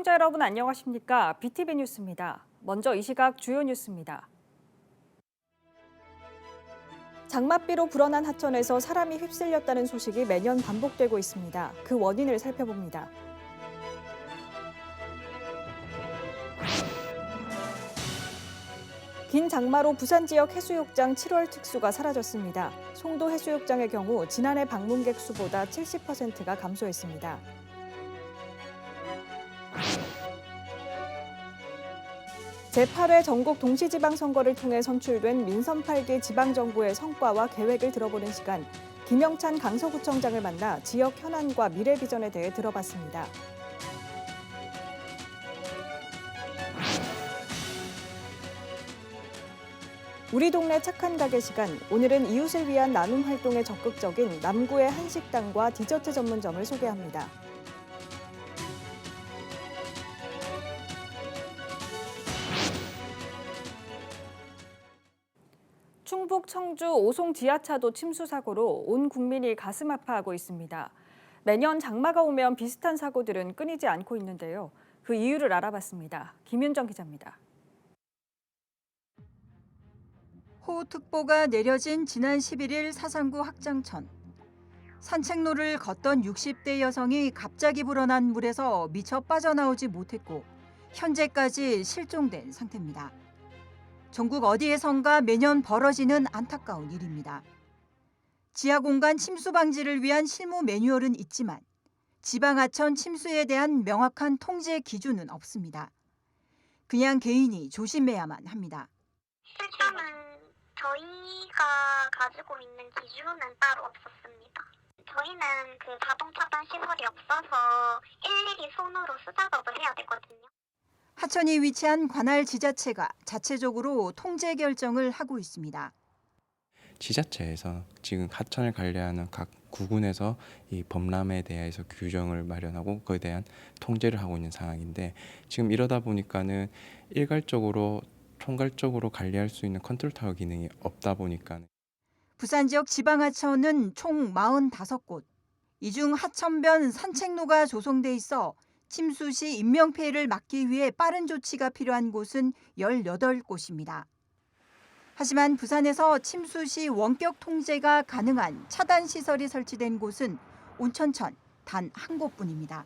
시청자 여러분 안녕하십니까? BTV 뉴스입니다. 먼저 이 시각 주요 뉴스입니다. 장맛비로 불어난 하천에서 사람이 휩쓸렸다는 소식이 매년 반복되고 있습니다. 그 원인을 살펴봅니다. 긴 장마로 부산 지역 해수욕장 7월 특수가 사라졌습니다. 송도 해수욕장의 경우 지난해 방문객 수보다 70%가 감소했습니다. 제8회 전국 동시지방선거를 통해 선출된 민선 8기 지방정부의 성과와 계획을 들어보는 시간, 김영찬 강서구청장을 만나 지역 현안과 미래 비전에 대해 들어봤습니다. 우리 동네 착한 가게 시간, 오늘은 이웃을 위한 나눔 활동에 적극적인 남구의 한식당과 디저트 전문점을 소개합니다. 충북 청주 오송 지하차도 침수 사고로 온 국민이 가슴 아파하고 있습니다. 매년 장마가 오면 비슷한 사고들은 끊이지 않고 있는데요. 그 이유를 알아봤습니다. 김윤정 기자입니다. 호우특보가 내려진 지난 11일 사상구 학장천. 산책로를 걷던 60대 여성이 갑자기 불어난 물에서 미처 빠져나오지 못했고 현재까지 실종된 상태입니다. 전국 어디에선가 매년 벌어지는 안타까운 일입니다. 지하 공간 침수 방지를 위한 실무 매뉴얼은 있지만 지방하천 침수에 대한 명확한 통제 기준은 없습니다. 그냥 개인이 조심해야만 합니다. 일단은 저희가 가지고 있는 기준은 따로 없었습니다. 저희는 그 자동 차단 시설이 없어서 일일이 손으로 수작업을 해야 되거든요. 하천이 위치한 관할 지자체가 자체적으로 통제 결정을 하고 있습니다. 지자체에서 지금 하천을 관리하는 각 구군에서 이 범람에 대해서 규정을 마련하고 그에 대한 통제를 하고 있는 상황인데 지금 이러다 보니까는 일괄적으로 총괄적으로 관리할 수 있는 컨트롤 타워 기능이 없다 보니까 부산 지역 지방하천은 총 45곳. 이 중 하천변 산책로가 조성돼 있어 침수 시 인명피해를 막기 위해 빠른 조치가 필요한 곳은 18곳입니다. 하지만 부산에서 침수 시 원격 통제가 가능한 차단 시설이 설치된 곳은 온천천 단 한 곳뿐입니다.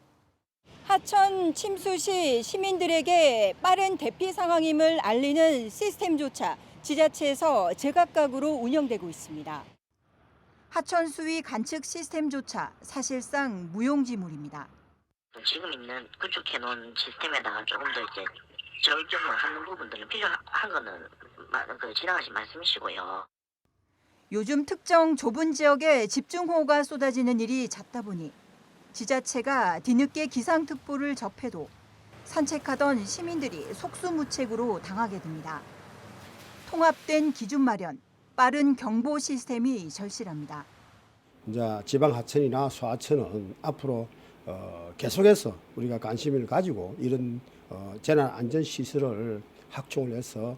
하천 침수 시 시민들에게 빠른 대피 상황임을 알리는 시스템조차 지자체에서 제각각으로 운영되고 있습니다. 하천 수위 관측 시스템조차 사실상 무용지물입니다. 지금 있는 구축해 놓은 시스템에다가 조금 더 이제 절경을 하는 부분들은 필요한 거는 지나가신 말씀이시고요. 요즘 특정 좁은 지역에 집중호우가 쏟아지는 일이 잦다 보니 지자체가 뒤늦게 기상특보를 접해도 산책하던 시민들이 속수무책으로 당하게 됩니다. 통합된 기준 마련, 빠른 경보 시스템이 절실합니다. 이제 지방 하천이나 소하천은 앞으로 계속해서 우리가 관심을 가지고 이런 재난 안전 시설을 확충을 해서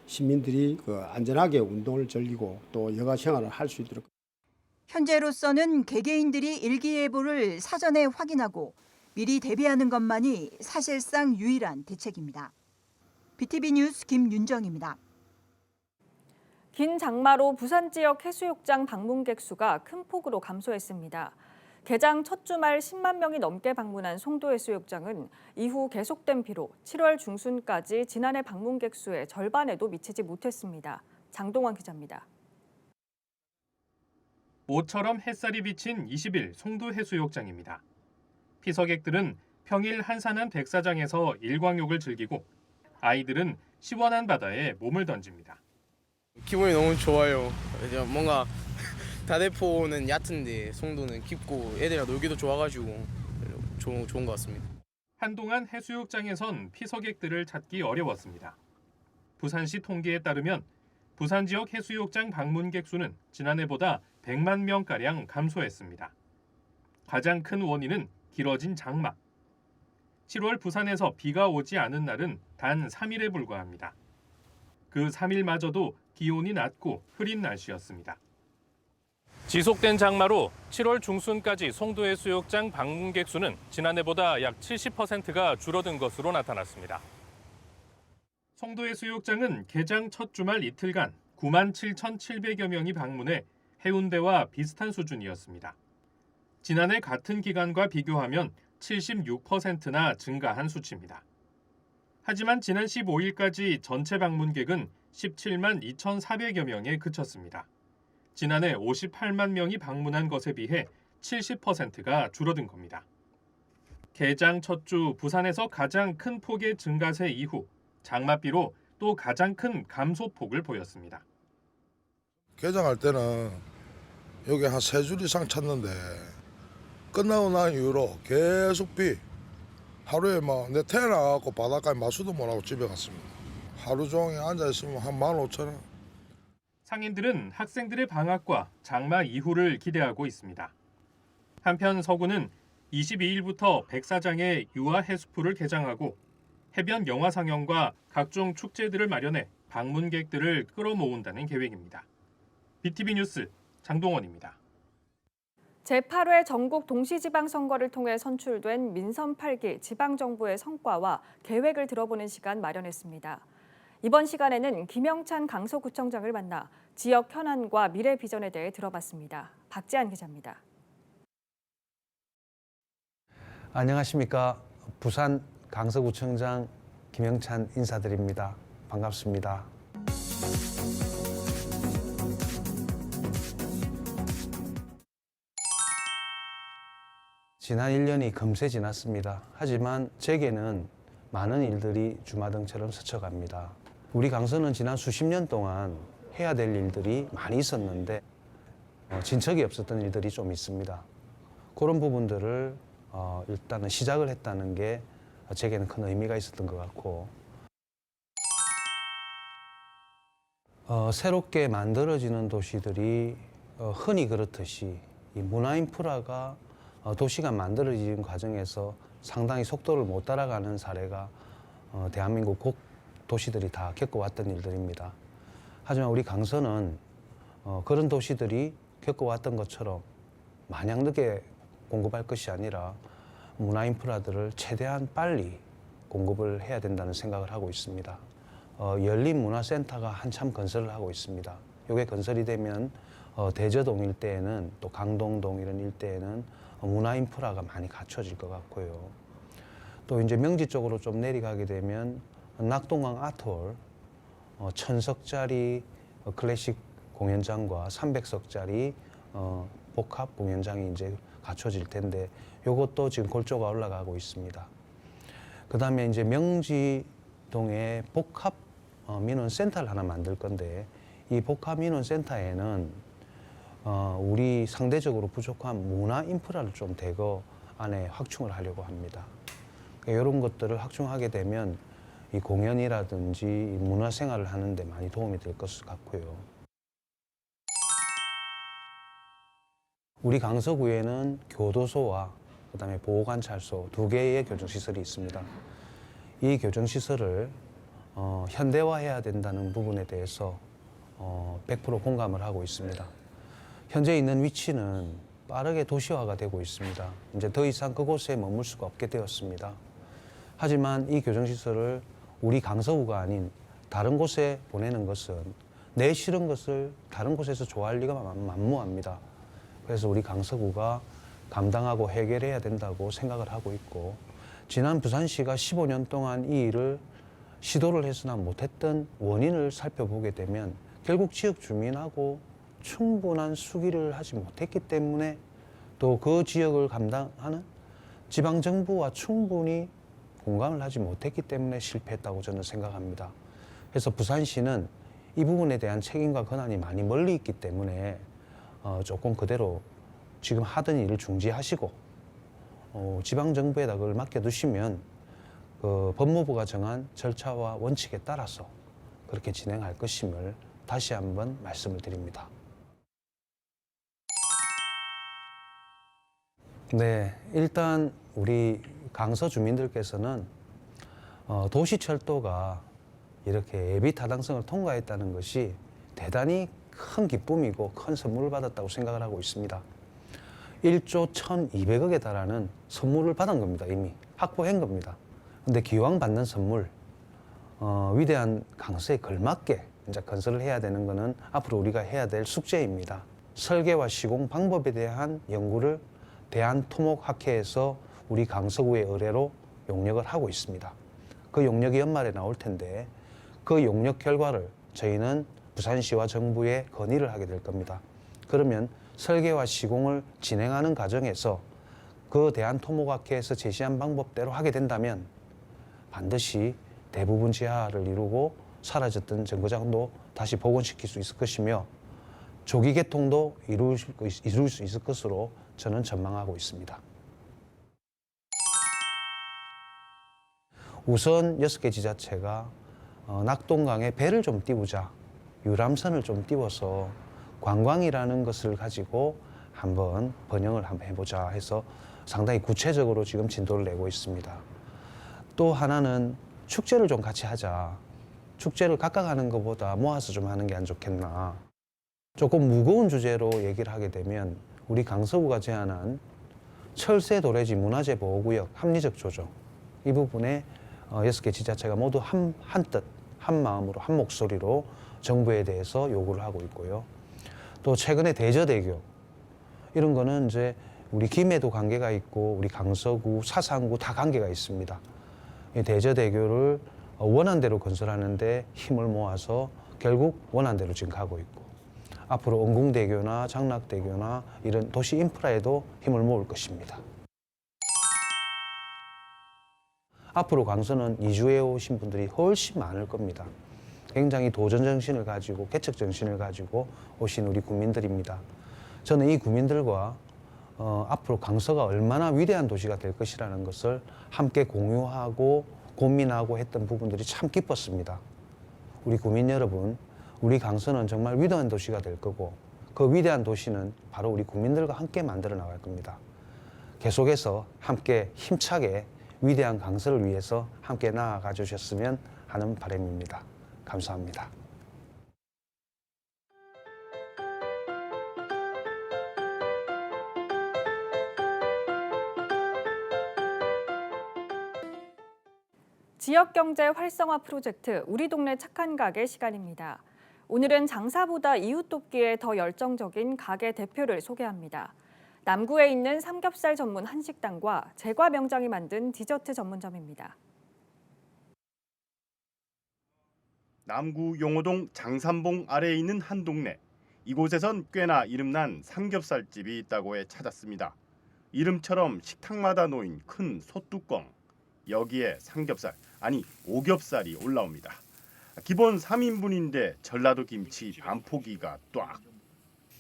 시민들이 안전하게 운동을 즐기고 또 여가 생활을 할 수 있도록. 현재로서는 개개인들이 일기예보를 사전에 확인하고 미리 대비하는 것만이 사실상 유일한 대책입니다. BTV 뉴스 김윤정입니다. 긴 장마로 부산 지역 해수욕장 방문객 수가 큰 폭으로 감소했습니다. 개장 첫 주말 10만 명이 넘게 방문한 송도 해수욕장은 이후 계속된 비로 7월 중순까지 지난해 방문객 수의 절반에도 미치지 못했습니다. 장동원 기자입니다. 모처럼 햇살이 비친 20일 송도 해수욕장입니다. 피서객들은 평일 한산한 백사장에서 일광욕을 즐기고 아이들은 시원한 바다에 몸을 던집니다. 기분이 너무 좋아요. 이제 뭔가 다대포는 얕은데 송도는 깊고 애들이랑 놀기도 좋아가지고 좋은 것 같습니다. 한동안 해수욕장에선 피서객들을 찾기 어려웠습니다. 부산시 통계에 따르면 부산 지역 해수욕장 방문객 수는 지난해보다 100만 명가량 감소했습니다. 가장 큰 원인은 길어진 장마. 7월 부산에서 비가 오지 않은 날은 단 3일에 불과합니다. 그 3일마저도 기온이 낮고 흐린 날씨였습니다. 지속된 장마로 7월 중순까지 송도해수욕장 방문객 수는 지난해보다 약 70%가 줄어든 것으로 나타났습니다. 송도해수욕장은 개장 첫 주말 이틀간 97,700여 명이 방문해 해운대와 비슷한 수준이었습니다. 지난해 같은 기간과 비교하면 76%나 증가한 수치입니다. 하지만 지난 15일까지 전체 방문객은 17만 2,400여 명에 그쳤습니다. 지난해 58만 명이 방문한 것에 비해 70%가 줄어든 겁니다. 개장 첫 주 부산에서 가장 큰 폭의 증가세 이후 장맛비로 또 가장 큰 감소폭을 보였습니다. 개장할 때는 여기 한 3줄 이상 찼는데 끝나고 난 이후로 계속 비. 하루에 내 태어나갖고 바닷가에 마수도 못하고 집에 갔습니다. 하루 종일 앉아있으면 한 15,000원. 상인들은 학생들의 방학과 장마 이후를 기대하고 있습니다. 한편 서구는 22일부터 백사장에 유아 해수풀을 개장하고 해변 영화 상영과 각종 축제들을 마련해 방문객들을 끌어모은다는 계획입니다. BTV 뉴스 장동원입니다. 제8회 전국 동시지방선거를 통해 선출된 민선 8기 지방정부의 성과와 계획을 들어보는 시간 마련했습니다. 이번 시간에는 김영찬 강서구청장을 만나 지역 현안과 미래 비전에 대해 들어봤습니다. 박지한 기자입니다. 안녕하십니까. 부산 강서구청장 김영찬 인사드립니다. 반갑습니다. 지난 1년이 금세 지났습니다. 하지만 제게는 많은 일들이 주마등처럼 스쳐갑니다. 우리 강서는 지난 수십 년 동안 해야 될 일들이 많이 있었는데 진척이 없었던 일들이 좀 있습니다. 그런 부분들을 일단은 시작을 했다는 게 제게는 큰 의미가 있었던 것 같고 새롭게 만들어지는 도시들이 흔히 그렇듯이 이 문화 인프라가 도시가 만들어지는 과정에서 상당히 속도를 못 따라가는 사례가 대한민국 곳 도시들이 다 겪어왔던 일들입니다. 하지만 우리 강서는 그런 도시들이 겪어왔던 것처럼 마냥 늦게 공급할 것이 아니라 문화 인프라들을 최대한 빨리 공급을 해야 된다는 생각을 하고 있습니다. 열린 문화센터가 한참 건설을 하고 있습니다. 이게 건설이 되면 대저동 일대에는 또 강동동 이런 일대에는 문화 인프라가 많이 갖춰질 것 같고요. 또 이제 명지 쪽으로 좀 내려가게 되면 낙동강 아트홀 1,000석짜리 클래식 공연장과 300석짜리 복합 공연장이 이제 갖춰질 텐데 이것도 지금 골조가 올라가고 있습니다. 그 다음에 이제 명지동에 복합 민원센터를 하나 만들 건데 이 복합 민원센터에는 우리 상대적으로 부족한 문화 인프라를 좀 대거 안에 확충을 하려고 합니다. 이런 것들을 확충하게 되면 이 공연이라든지 이 문화 생활을 하는데 많이 도움이 될 것 같고요. 우리 강서구에는 교도소와 그다음에 보호관찰소 2개의 교정시설이 있습니다. 이 교정시설을 현대화해야 된다는 부분에 대해서 100% 공감을 하고 있습니다. 현재 있는 위치는 빠르게 도시화가 되고 있습니다. 이제 더 이상 그곳에 머물 수가 없게 되었습니다. 하지만 이 교정시설을 우리 강서구가 아닌 다른 곳에 보내는 것은 내 싫은 것을 다른 곳에서 좋아할 리가 만무합니다. 그래서 우리 강서구가 감당하고 해결해야 된다고 생각을 하고 있고 지난 부산시가 15년 동안 이 일을 시도를 했으나 못했던 원인을 살펴보게 되면 결국 지역 주민하고 충분한 수기를 하지 못했기 때문에 또 그 지역을 감당하는 지방정부와 충분히 공감을 하지 못했기 때문에 실패했다고 저는 생각합니다. 그래서 부산시는 이 부분에 대한 책임과 권한이 많이 멀리 있기 때문에 조금 그대로 지금 하던 일을 중지하시고 지방정부에다 그걸 맡겨두시면 그 법무부가 정한 절차와 원칙에 따라서 그렇게 진행할 것임을 다시 한번 말씀을 드립니다. 네, 일단 우리 강서 주민들께서는 도시철도가 이렇게 예비타당성을 통과했다는 것이 대단히 큰 기쁨이고 큰 선물을 받았다고 생각을 하고 있습니다. 1조 1,200억에 달하는 선물을 받은 겁니다. 이미 확보한 겁니다. 근데 기왕 받는 선물, 위대한 강서에 걸맞게 이제 건설을 해야 되는 것은 앞으로 우리가 해야 될 숙제입니다. 설계와 시공 방법에 대한 연구를 대한토목학회에서 우리 강서구의 의뢰로 용역을 하고 있습니다. 그 용역이 연말에 나올 텐데 그 용역 결과를 저희는 부산시와 정부에 건의를 하게 될 겁니다. 그러면 설계와 시공을 진행하는 과정에서 그 대한토목학회에서 제시한 방법대로 하게 된다면 반드시 대부분 지하를 이루고 사라졌던 정거장도 다시 복원시킬 수 있을 것이며 조기 개통도 이룰 수 있을 것으로 저는 전망하고 있습니다. 우선 6개 지자체가 낙동강에 배를 좀 띄우자, 유람선을 좀 띄워서 관광이라는 것을 가지고 한번 번영을 한번 해보자 해서 상당히 구체적으로 지금 진도를 내고 있습니다. 또 하나는 축제를 좀 같이 하자. 축제를 각각 하는 것보다 모아서 좀 하는 게 안 좋겠나. 조금 무거운 주제로 얘기를 하게 되면 우리 강서구가 제안한 철새 도래지 문화재 보호구역 합리적 조정, 이 부분에 6개 지자체가 모두 한뜻, 한 마음으로, 한 목소리로 정부에 대해서 요구를 하고 있고요. 또 최근에 대저대교, 이런 거는 이제 우리 김해도 관계가 있고 우리 강서구, 사상구 다 관계가 있습니다. 이 대저대교를 원안대로 건설하는데 힘을 모아서 결국 원안대로 지금 가고 있고, 앞으로 은궁대교나 장락대교나 이런 도시 인프라에도 힘을 모을 것입니다. 앞으로 강서는 이주해 오신 분들이 훨씬 많을 겁니다. 굉장히 도전정신을 가지고 개척정신을 가지고 오신 우리 국민들입니다. 저는 이 국민들과 앞으로 강서가 얼마나 위대한 도시가 될 것이라는 것을 함께 공유하고 고민하고 했던 부분들이 참 기뻤습니다. 우리 국민 여러분, 우리 강서는 정말 위대한 도시가 될 거고 그 위대한 도시는 바로 우리 국민들과 함께 만들어 나갈 겁니다. 계속해서 함께 힘차게 위대한 강서를 위해서 함께 나아가 주셨으면 하는 바람입니다. 감사합니다. 지역경제 활성화 프로젝트 우리 동네 착한 가게 시간입니다. 오늘은 장사보다 이웃 돕기에 더 열정적인 가게 대표를 소개합니다. 남구에 있는 삼겹살 전문 한식당과 제과 명장이 만든 디저트 전문점입니다. 남구 용호동 장산봉 아래에 있는 한 동네. 이곳에선 꽤나 이름난 삼겹살집이 있다고 해 찾았습니다. 이름처럼 식탁마다 놓인 큰 솥뚜껑. 여기에 삼겹살, 아니 오겹살이 올라옵니다. 기본 3인분인데 전라도 김치 반 포기가 딱.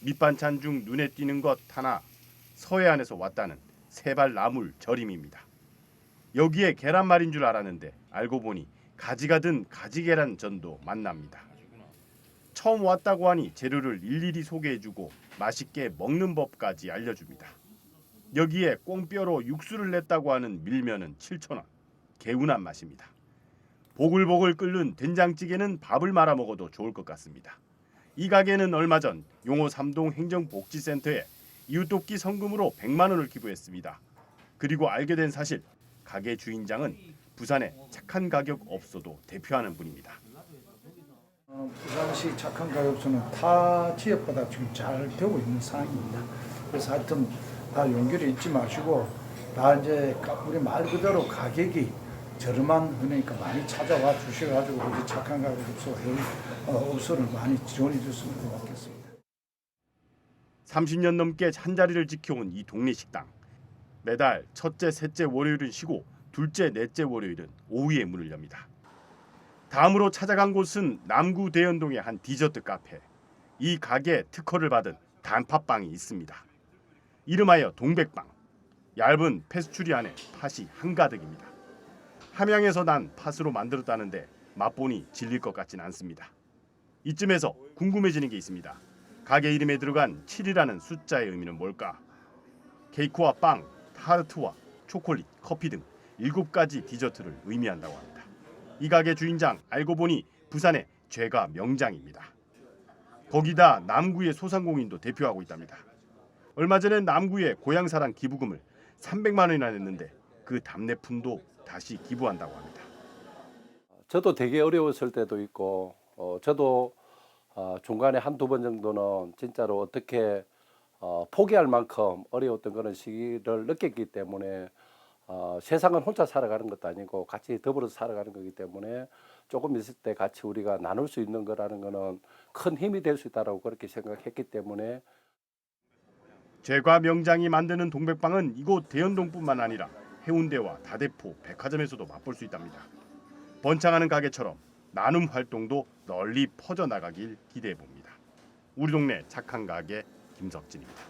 밑반찬 중 눈에 띄는 것 하나. 서해안에서 왔다는 세발 나물 절임입니다. 여기에 계란말인 줄 알았는데 알고 보니 가지가 든 가지계란 전도 만납니다. 처음 왔다고 하니 재료를 일일이 소개해주고 맛있게 먹는 법까지 알려줍니다. 여기에 꽁뼈로 육수를 냈다고 하는 밀면은 7,000원. 개운한 맛입니다. 보글보글 끓는 된장찌개는 밥을 말아 먹어도 좋을 것 같습니다. 이 가게는 얼마 전 용호 3동 행정복지센터에 이웃돕기 성금으로 100만 원을 기부했습니다. 그리고 알게 된 사실, 가게 주인장은 부산의 착한 가격 업소도 대표하는 분입니다. 부산시 착한 가격소는 타 지역보다 지금 잘 되고 있는 상황입니다. 그래서 하여튼 다 용기를 잊지 마시고 다 이제 우리 말 그대로 가격이 저렴한 그러니까 많이 찾아와 주셔가지고 우리 착한 가격소 업소를 많이 지원해 주셨으면 좋겠습니다. 30년 넘게 한자리를 지켜온 이 동네 식당. 매달 첫째, 셋째 월요일은 쉬고 둘째, 넷째 월요일은 오후에 문을 엽니다. 다음으로 찾아간 곳은 남구 대연동의 한 디저트 카페. 이 가게 특허를 받은 단팥빵이 있습니다. 이름하여 동백빵. 얇은 페스츄리 안에 팥이 한가득입니다. 함양에서 난 팥으로 만들었다는데 맛보니 질릴 것 같진 않습니다. 이쯤에서 궁금해지는 게 있습니다. 가게 이름에 들어간 7이라는 숫자의 의미는 뭘까? 케이크와 빵, 타르트와 초콜릿, 커피 등 7가지 디저트를 의미한다고 합니다. 이 가게 주인장 알고 보니 부산의 죄가 명장입니다. 거기다 남구의 소상공인도 대표하고 있답니다. 얼마 전에 남구에 고향사랑 기부금을 300만 원이나 냈는데 그 답례품도 다시 기부한다고 합니다. 저도 되게 어려웠을 때도 있고 저도 중간에 한두 번 정도는 진짜로 어떻게 포기할 만큼 어려웠던 그런 시기를 느꼈기 때문에 세상은 혼자 살아가는 것도 아니고 같이 더불어서 살아가는 거기 때문에 조금 있을 때 같이 우리가 나눌 수 있는 거라는 거는 큰 힘이 될 수 있다고 그렇게 생각했기 때문에 제과 명장이 만드는 동백빵은 이곳 대연동뿐만 아니라 해운대와 다대포, 백화점에서도 맛볼 수 있답니다. 번창하는 가게처럼 나눔 활동도 널리 퍼져나가길 기대해 봅니다. 우리 동네 착한 가게 김석진입니다.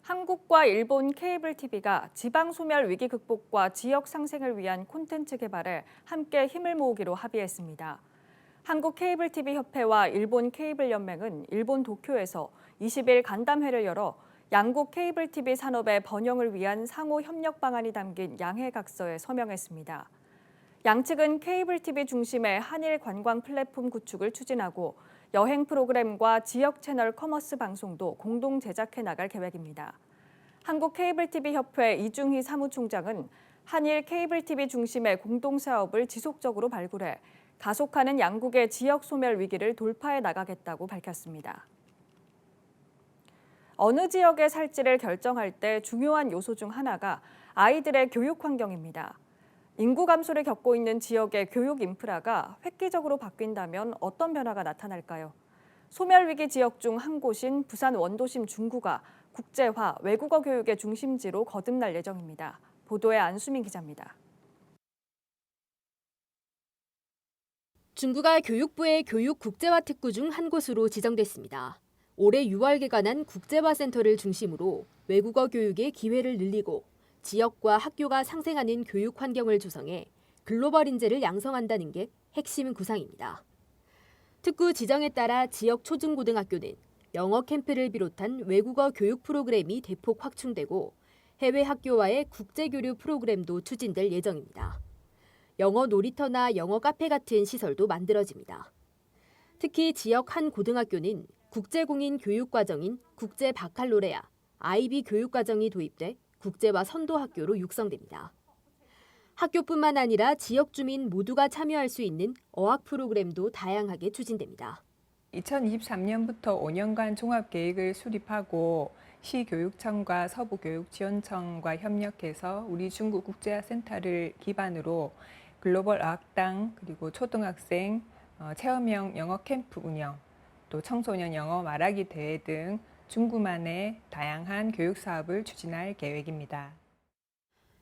한국과 일본 케이블 TV가 지방 소멸 위기 극복과 지역 상생을 위한 콘텐츠 개발에 함께 힘을 모으기로 합의했습니다. 한국 케이블 TV 협회와 일본 케이블 연맹은 일본 도쿄에서 20일 간담회를 열어 양국 케이블 TV 산업의 번영을 위한 상호 협력 방안이 담긴 양해각서에 서명했습니다. 양측은 케이블 TV 중심의 한일 관광 플랫폼 구축을 추진하고 여행 프로그램과 지역 채널 커머스 방송도 공동 제작해 나갈 계획입니다. 한국 케이블 TV 협회 이중희 사무총장은 한일 케이블 TV 중심의 공동 사업을 지속적으로 발굴해 가속하는 양국의 지역 소멸 위기를 돌파해 나가겠다고 밝혔습니다. 어느 지역에 살지를 결정할 때 중요한 요소 중 하나가 아이들의 교육 환경입니다. 인구 감소를 겪고 있는 지역의 교육 인프라가 획기적으로 바뀐다면 어떤 변화가 나타날까요? 소멸위기 지역 중 한 곳인 부산 원도심 중구가 국제화, 외국어 교육의 중심지로 거듭날 예정입니다. 보도에 안수민 기자입니다. 중구가 교육부의 교육 국제화 특구 중 한 곳으로 지정됐습니다. 올해 6월 개관한 국제화 센터를 중심으로 외국어 교육의 기회를 늘리고 지역과 학교가 상생하는 교육 환경을 조성해 글로벌 인재를 양성한다는 게 핵심 구상입니다. 특구 지정에 따라 지역 초중고등학교는 영어 캠프를 비롯한 외국어 교육 프로그램이 대폭 확충되고 해외 학교와의 국제교류 프로그램도 추진될 예정입니다. 영어 놀이터나 영어 카페 같은 시설도 만들어집니다. 특히 지역 한 고등학교는 국제공인 교육과정인 국제바칼로레아, IB 교육과정이 도입돼 국제화 선도학교로 육성됩니다. 학교뿐만 아니라 지역 주민 모두가 참여할 수 있는 어학 프로그램도 다양하게 추진됩니다. 2023년부터 5년간 종합계획을 수립하고 시교육청과 서부교육지원청과 협력해서 우리 중국 국제화센터를 기반으로 글로벌 어학당 그리고 초등학생 체험형 영어 캠프 운영, 또 청소년 영어 말하기 대회 등 중구만의 다양한 교육 사업을 추진할 계획입니다.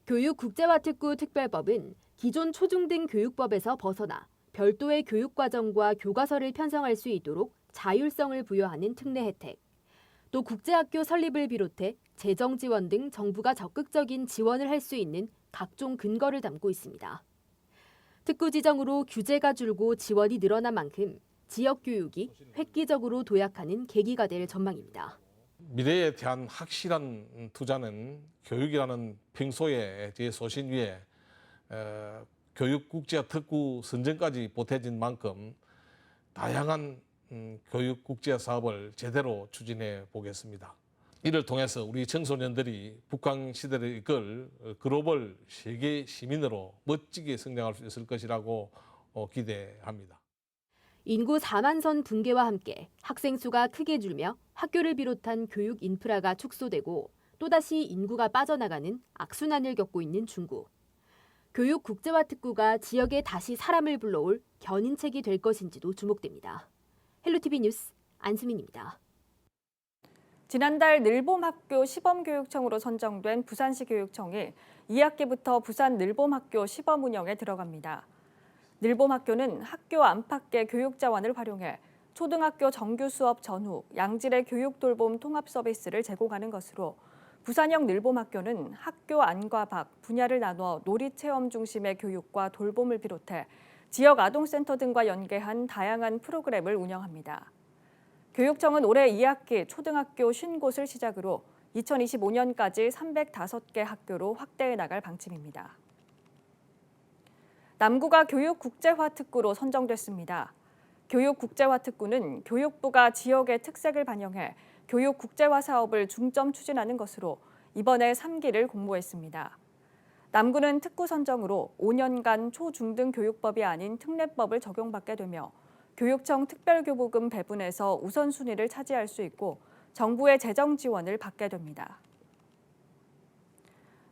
교육 국제화 특구 특별법은 기존 초중등 교육법에서 벗어나 별도의 교육과정과 교과서를 편성할 수 있도록 자율성을 부여하는 특례 혜택, 또 국제학교 설립을 비롯해 재정 지원 등 정부가 적극적인 지원을 할 수 있는 각종 근거를 담고 있습니다. 특구 지정으로 규제가 줄고 지원이 늘어난 만큼 지역 교육이 획기적으로 도약하는 계기가 될 전망입니다. 미래에 대한 확실한 투자는 교육이라는 평소에 제 소신 위에 교육 국제화 특구 선정까지 보태진 만큼 다양한 교육 국제화 사업을 제대로 추진해 보겠습니다. 이를 통해서 우리 청소년들이 북한 시대를 이끌 글로벌 세계 시민으로 멋지게 성장할 수 있을 것이라고 기대합니다. 인구 4만 선 붕괴와 함께 학생 수가 크게 줄며 학교를 비롯한 교육 인프라가 축소되고 또다시 인구가 빠져나가는 악순환을 겪고 있는 중국. 교육 국제화 특구가 지역에 다시 사람을 불러올 견인책이 될 것인지도 주목됩니다. 헬로티비 뉴스 안수민입니다. 지난달 늘봄학교 시범교육청으로 선정된 부산시 교육청이 2학기부터 부산 늘봄학교 시범 운영에 들어갑니다. 늘봄학교는 학교 안팎의 교육자원을 활용해 초등학교 정규 수업 전후 양질의 교육 돌봄 통합 서비스를 제공하는 것으로 부산형 늘봄학교는 학교 안과 밖 분야를 나눠 놀이체험 중심의 교육과 돌봄을 비롯해 지역 아동센터 등과 연계한 다양한 프로그램을 운영합니다. 교육청은 올해 2학기 초등학교 50곳을 시작으로 2025년까지 305개 학교로 확대해 나갈 방침입니다. 남구가 교육국제화 특구로 선정됐습니다. 교육국제화 특구는 교육부가 지역의 특색을 반영해 교육국제화 사업을 중점 추진하는 것으로 이번에 3기를 공모했습니다. 남구는 특구 선정으로 5년간 초중등 교육법이 아닌 특례법을 적용받게 되며 교육청 특별교부금 배분에서 우선순위를 차지할 수 있고 정부의 재정 지원을 받게 됩니다.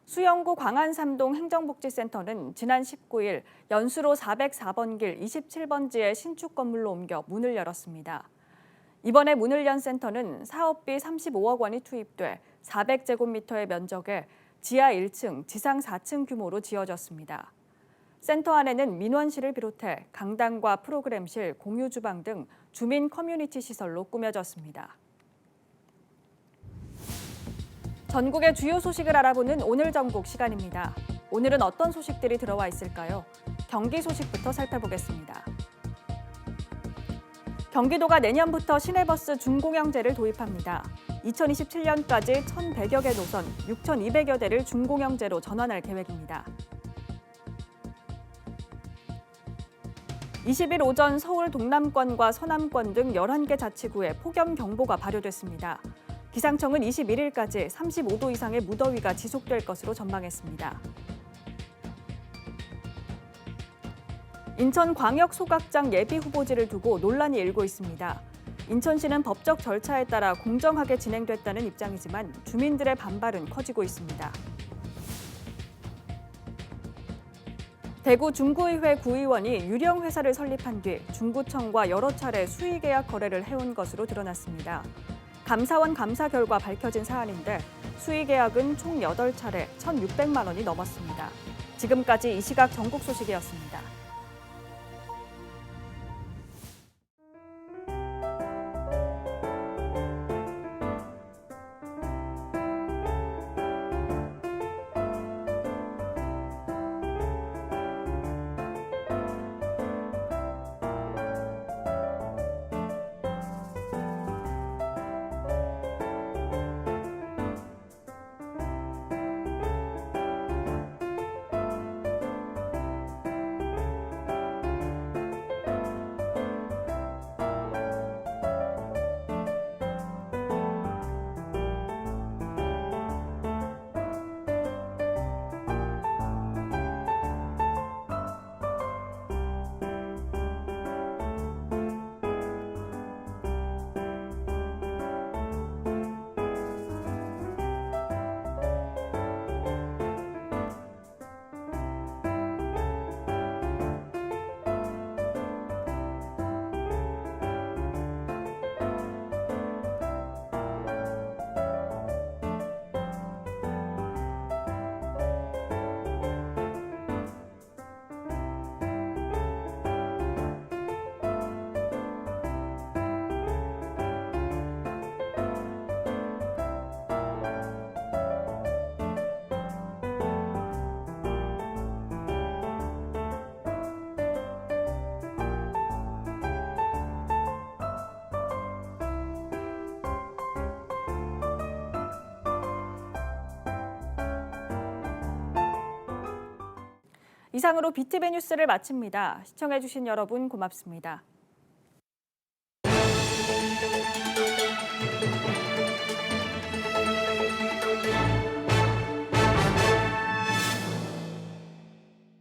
수영구 광안삼동 행정복지센터는 지난 19일 연수로 404번 길 27번지의 신축 건물로 옮겨 문을 열었습니다. 이번에 문을 연 센터는 사업비 35억 원이 투입돼 400제곱미터의 면적에 지하 1층, 지상 4층 규모로 지어졌습니다. 센터 안에는 민원실을 비롯해 강당과 프로그램실, 공유주방 등 주민 커뮤니티 시설로 꾸며졌습니다. 전국의 주요 소식을 알아보는 오늘 전국 시간입니다. 오늘은 어떤 소식들이 들어와 있을까요? 경기 소식부터 살펴보겠습니다. 경기도가 내년부터 시내버스 준공영제를 도입합니다. 2027년까지 1,100여 개 노선 6,200여 대를 준공영제로 전환할 계획입니다. 20일 오전 서울 동남권과 서남권 등 11개 자치구에 폭염경보가 발효됐습니다. 기상청은 21일까지 35도 이상의 무더위가 지속될 것으로 전망했습니다. 인천광역소각장 예비후보지를 두고 논란이 일고 있습니다. 인천시는 법적 절차에 따라 공정하게 진행됐다는 입장이지만 주민들의 반발은 커지고 있습니다. 대구 중구의회 구의원이 유령회사를 설립한 뒤 중구청과 여러 차례 수의계약 거래를 해온 것으로 드러났습니다. 감사원 감사 결과 밝혀진 사안인데 수의계약은 총 8차례 1,600만 원이 넘었습니다. 지금까지 이 시각 전국 소식이었습니다. 이상으로 BTV 뉴스를 마칩니다. 시청해주신 여러분 고맙습니다.